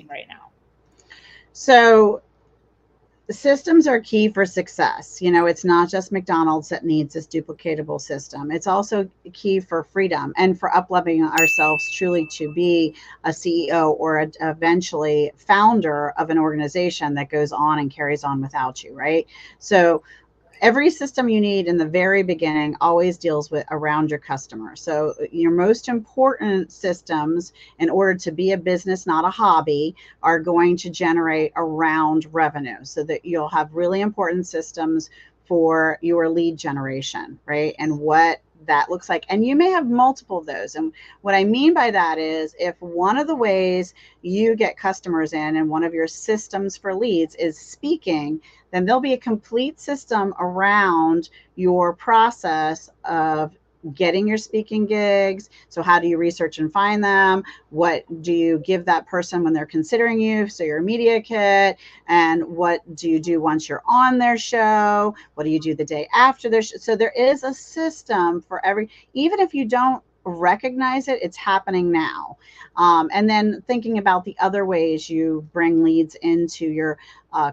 right now? So systems are key for success. It's not just McDonald's that needs this duplicatable system. It's also key for freedom and for upleveling ourselves truly to be a CEO or eventually founder of an organization that goes on and carries on without you, right? So every system you need in the very beginning always deals with around your customer. So your most important systems in order to be a business, not a hobby, are going to generate around revenue, so that you'll have really important systems for your lead generation, right? And what that looks like. And you may have multiple of those. And what I mean by that is, if one of the ways you get customers in and one of your systems for leads is speaking, then there'll be a complete system around your process of getting your speaking gigs. So how do you research and find them? What do you give that person when they're considering you? So your media kit. And what do you do once you're on their show? What do you do the day after their show? So there is a system for every, even if you don't recognize it, it's happening now. And then thinking about the other ways you bring leads into your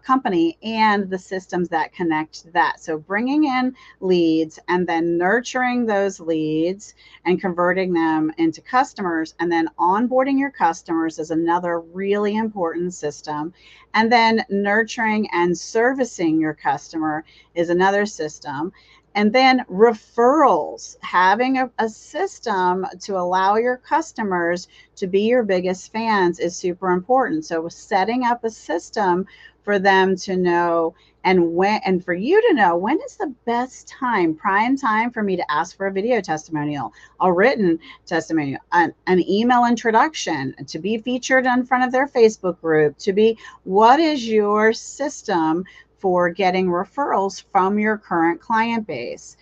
company and the systems that connect that. So bringing in leads and then nurturing those leads and converting them into customers, and then onboarding your customers is another really important system. And then nurturing and servicing your customer is another system. And then referrals, having a system to allow your customers to be your biggest fans is super important. So setting up a system for them to know, and for you to know when is the best time, prime time, for me to ask for a video testimonial, a written testimonial, an email introduction, to be featured in front of their Facebook group, to be, what is your system for getting referrals from your current client base?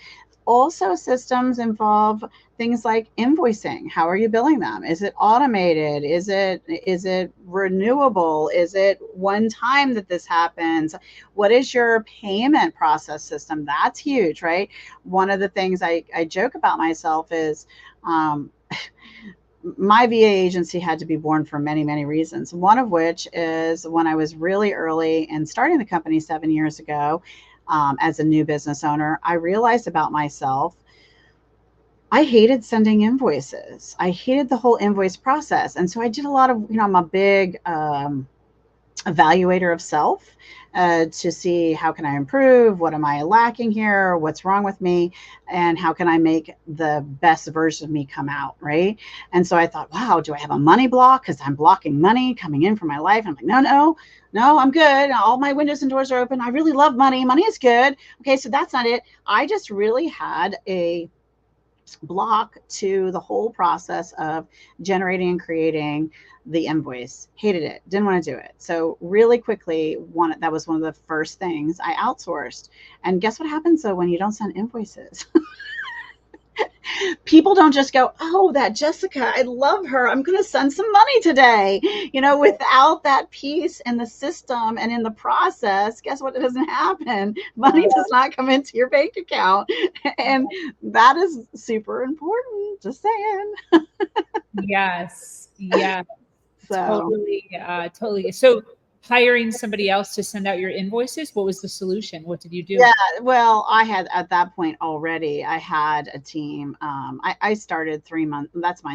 Also, systems involve things like invoicing. How are you billing them? Is it automated? Is it renewable? Is it one time that this happens? What is your payment process system? That's huge, right? One of the things I joke about myself is, um, my VA agency had to be born for many, many reasons. One of which is, when I was really early in starting the company 7 years ago, as a new business owner, I realized about myself, I hated sending invoices. I hated the whole invoice process. And so I did a lot of, I'm a big evaluator of self, to see how can I improve, what am I lacking here, what's wrong with me, and how can I make the best version of me come out, right? And so I thought, wow, do I have a money block because I'm blocking money coming in from my life? And I'm like, no, I'm good, all my windows and doors are open, I really love money is good. Okay, so that's not it. I just really had a block to the whole process of generating and creating the invoice. Hated it, didn't want to do it. So really quickly, that was one of the first things I outsourced. And guess what happens though when you don't send invoices? People don't just go, oh, that Jessica, I love her, I'm going to send some money today. Without that piece in the system and in the process, guess what? It doesn't happen. Money does not come into your bank account. And that is super important, just saying. Yes. Yeah. So Totally. So hiring somebody else to send out your invoices, what was the solution? What did you do? yeah, well, I had, at that point already, I had a team. I started 3 months. That's my